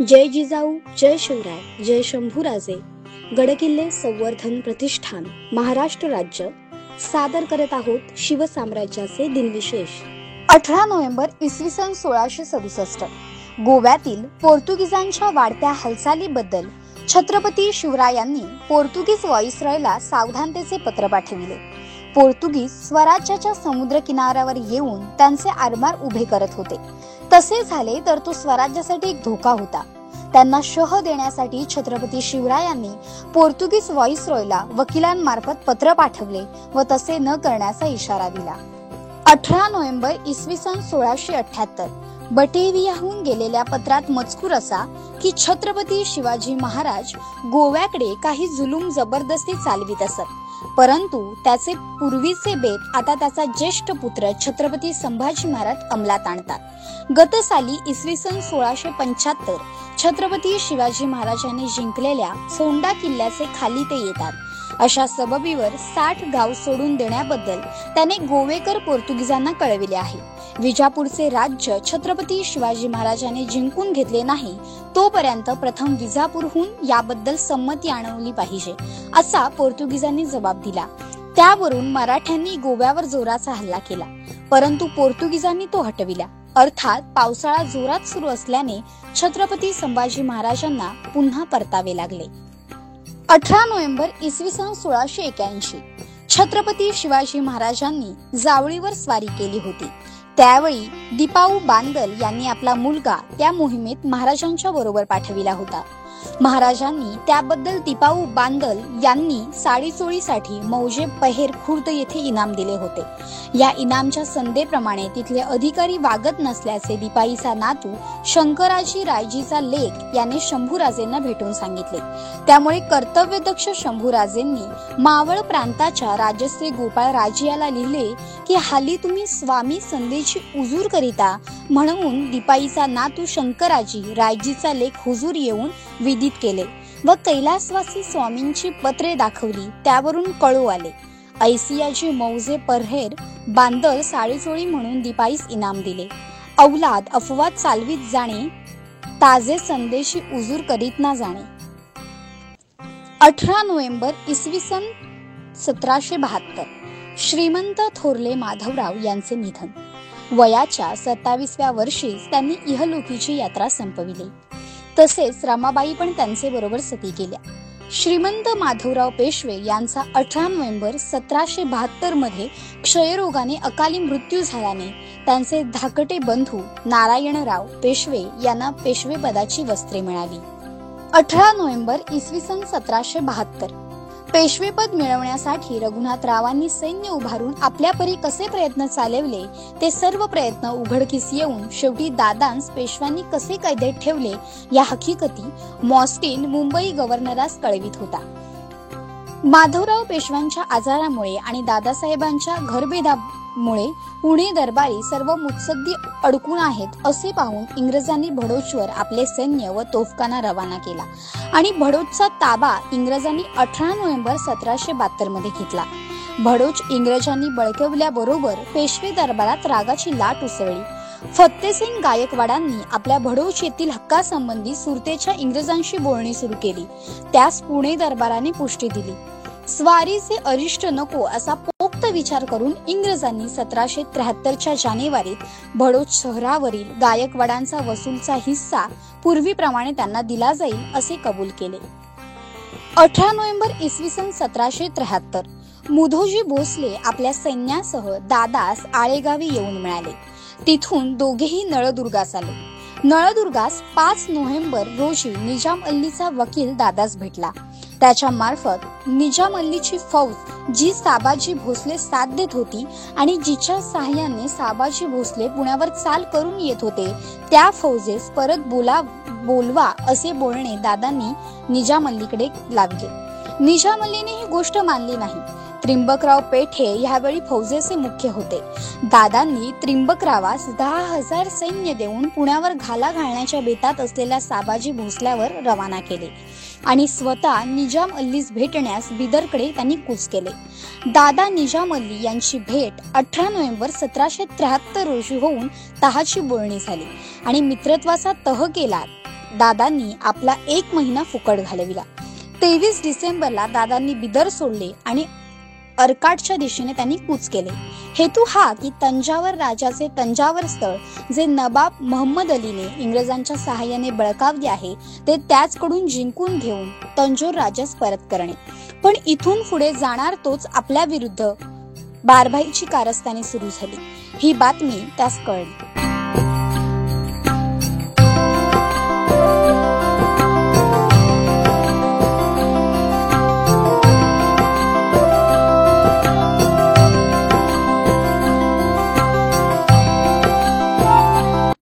जय जिजाऊ, जय शिवराय, जय शंभूराजे. गडकिल्ले संवर्धन प्रतिष्ठान महाराष्ट्र राज्य सादर करत आहोत शिवसाम्राज्याचे दिनविशेष. 18 नोव्हेंबर इसवी सन 1667 गोव्यातील पोर्तुगीजांच्या वाढत्या हालचालीबद्दल छत्रपती शिवरायांनी पोर्तुगीज व्हाईसरॉयला सावधानतेचे पत्र पाठविले. पोर्तुगीज स्वराज्याच्या समुद्र किनाऱ्यावर येऊन त्यांचे आरमार उभे करत होते. तसे झाले तर तो स्वराज्यासाठी एक धोका होता. त्यांना शह देण्यासाठी छत्रपती शिवरायांनी पोर्तुगीज व्हाईसरॉयला वकिलांमार्फत पत्र पाठवले व तसे न करण्याचा इशारा दिला. 18 नोव्हेंबर इसवी सन 1678 बटेवियाहून गेलेल्या पत्रात मजकूर असा की छत्रपती शिवाजी महाराज गोव्याकडे काही जुलूम जबरदस्ती चालवित असत, परंतु त्याचे पूर्वीचे बेत आता त्याचा ज्येष्ठ पुत्र छत्रपती संभाजी महाराज अंमलात आणतात. गत साली इसवी सन 1675 छत्रपती शिवाजी महाराजांनी जिंकलेल्या सोंडा किल्ल्याचे खाली ते येतात. अशा सबबीवर 60 गाव सोडून देण्याबद्दल त्याने गोवेकर पोर्तुगीजांना कळविले आहे. विजापूरचे राज्य छत्रपती शिवाजी महाराजांनी जिंकून घेतले नाही तोपर्यंत प्रथम विजापूरहून याबद्दल संमती आणवली पाहिजे, असा पोर्तुगीजांनी जबाब दिला. त्यावरून मराठ्यांनी गोव्यावर जोराचा हल्ला केला, परंतु पोर्तुगीजांनी तो हटविला. अर्थात पावसाळा जोरात सुरू असल्याने छत्रपती संभाजी महाराजांना पुन्हा परतावे लागले. 18 नोव्हेंबर इसवी सन 1681 छत्रपती शिवाजी महाराजांनी जावळीवर स्वारी केली होती. त्यावेळी दीपाऊ बांदल यांनी आपला मुलगा त्या मोहिमेत महाराजांच्या बरोबर पाठविला होता. महाराजांनी त्याबद्दल दीपाऊ बांदल यांनी साडी चोळीसाठी मौजे पहेर खुर्द येथे इनाम दिले होते. या इनामच्या संदेप्रमाणे तिथले अधिकारी वागत नसल्याचे दीपाईचा नातू शंकराजी रायजीचा लेक याने शंभूराजेंना भेटून सांगितले. त्यामुळे कर्तव्यदक्ष शंभूराजेंनी मावळ प्रांताच्या राजश्री गोपाळ राजियाला लिहिले की हाली तुम्ही स्वामी संदेची उजूर करिता म्हणून दीपाईचा नातू शंकराजी रायजीचा लेक हुजूर येऊन विदित केले व कैलासवासी स्वामींची पत्रे दाखवली. त्यावरून कळू आले. ऐसियाची मौजे परहेर बांदल साडीचोळी म्हणून दीपाईस इनाम दिले. औलाद अफवाद चालवीत जाणे, ताजे संदेशी उजूर करीत ना जाणे. 18 नोव्हेंबर इसवी सन 1772 श्रीमंत थोरले माधवराव यांचे निधन. वयाच्या 27व्या वर्षीच त्यांनी इहलोकीची यात्रा संपविली. तसेच रमाबाई पण त्यांचे बरोबर सती केल्या. श्रीमंत माधवराव पेशवे यांचा 18 नोव्हेंबर 1772 मध्ये क्षयरोगाने अकाली मृत्यू झाल्याने त्यांचे धाकटे बंधू नारायणराव पेशवे यांना पेशवे पदाची वस्त्रे मिळाली. 18 नोव्हेंबर इसवी सन 1772 पेशवेपद मिळवण्यासाठी रघुनाथरावांनी सैन्य उभारून आपल्या परी कसे प्रयत्न चालवले ते सर्व प्रयत्न उघडकीस येऊन शेवटी दादांस पेशव्यांनी कसे कैदेत ठेवले या हकीकती मॉस्टिन मुंबई गव्हर्नरास कळवित होता. माधवराव पेशव्यांच्या आजारामुळे आणि दादासाहेबांच्या घरभेदामुळे पुणे दरबारी सर्व मुत्सद्दी अडकून आहेत असे पाहून इंग्रजांनी भडोचवर आपले सैन्य व तोफखाना रवाना केला आणि भडोचचा ताबा इंग्रजांनी 18 नोव्हेंबर 1772 मध्ये घेतला. भडोच इंग्रजांनी बळकवल्याबरोबर पेशवे दरबारात रागाची लाट उसळली. फत्तेसिंग गायकवाडांनी आपल्या भडोच येथील हक्कासंबंधी सुरतेच्या इंग्रजांशी बोलणी सुरू केली. त्यास पुणे दरबाराने पुष्टी दिली. स्वारीचे अरिष्ट नको असा पोक्त विचार करून इंग्रजांनी 1773च्या जानेवारीत भडोच शहरावरील गायकवाडांचा वसूलचा हिस्सा पूर्वीप्रमाणे त्यांना दिला जाईल असे कबूल केले. 18 नोव्हेंबर इसवी सन 1773 मुधोजी भोसले आपल्या सैन्यासह दादास आळेगावी येऊन मिळाले. तिथून दोघेही नळदुर्गास आले. नळदुर्गास 5 नोव्हेंबर रोजी निजाम अल्लीचा वकील दादास भेटला. त्याच्या मार्फत निजाम अल्लीची फौज जी साबाजी भोसले साथ देत होती आणि जिच्या सहाय्याने साबाजी भोसले पुण्यावर चाल करून येत होते त्या फौजेस परत बोलवा असे बोलणे दादांनी निजाम अल्लीकडे लावले. निजाम अल्लीने ही गोष्ट मानली नाही. त्रिंबकराव पेठे ह्यावेळी फौजेचे मुख्य होते. दादांनी त्रिंबकरावास 10,000 सैन्य देऊन पुण्यावर घाला घालण्याच्या बेतात असलेल्या साबाजी भोसल्यावर रवाना केले आणि स्वतः निजाम अल्लीस भेटण्यास बिदरकडे त्यांनी कूच केले. दादा निजाम अल्ली यांची भेट 18 नोव्हेंबर 1773 रोजी होऊन तहाची बोलणी झाली आणि मित्रत्वाचा तह केला. दादांनी आपला 1 महिना फुकट घालविला. 23 डिसेंबरला दादांनी बिदर सोडले आणि अर्काटच्या दिशेने त्यांनी कूच केले. हेतू हा की तंजावर राजाचे तंजावर स्थळ जे नवाब महम्मद अलीने इंग्रजांच्या सहाय्याने बळकावले आहे ते त्याचकडून जिंकून घेऊन तंजोर राजास परत करणे. पण इथून पुढे जाणार तोच आपल्या विरुद्ध बारभाईची कारस्थानी सुरू झाली. ही बातमी त्यास कळली.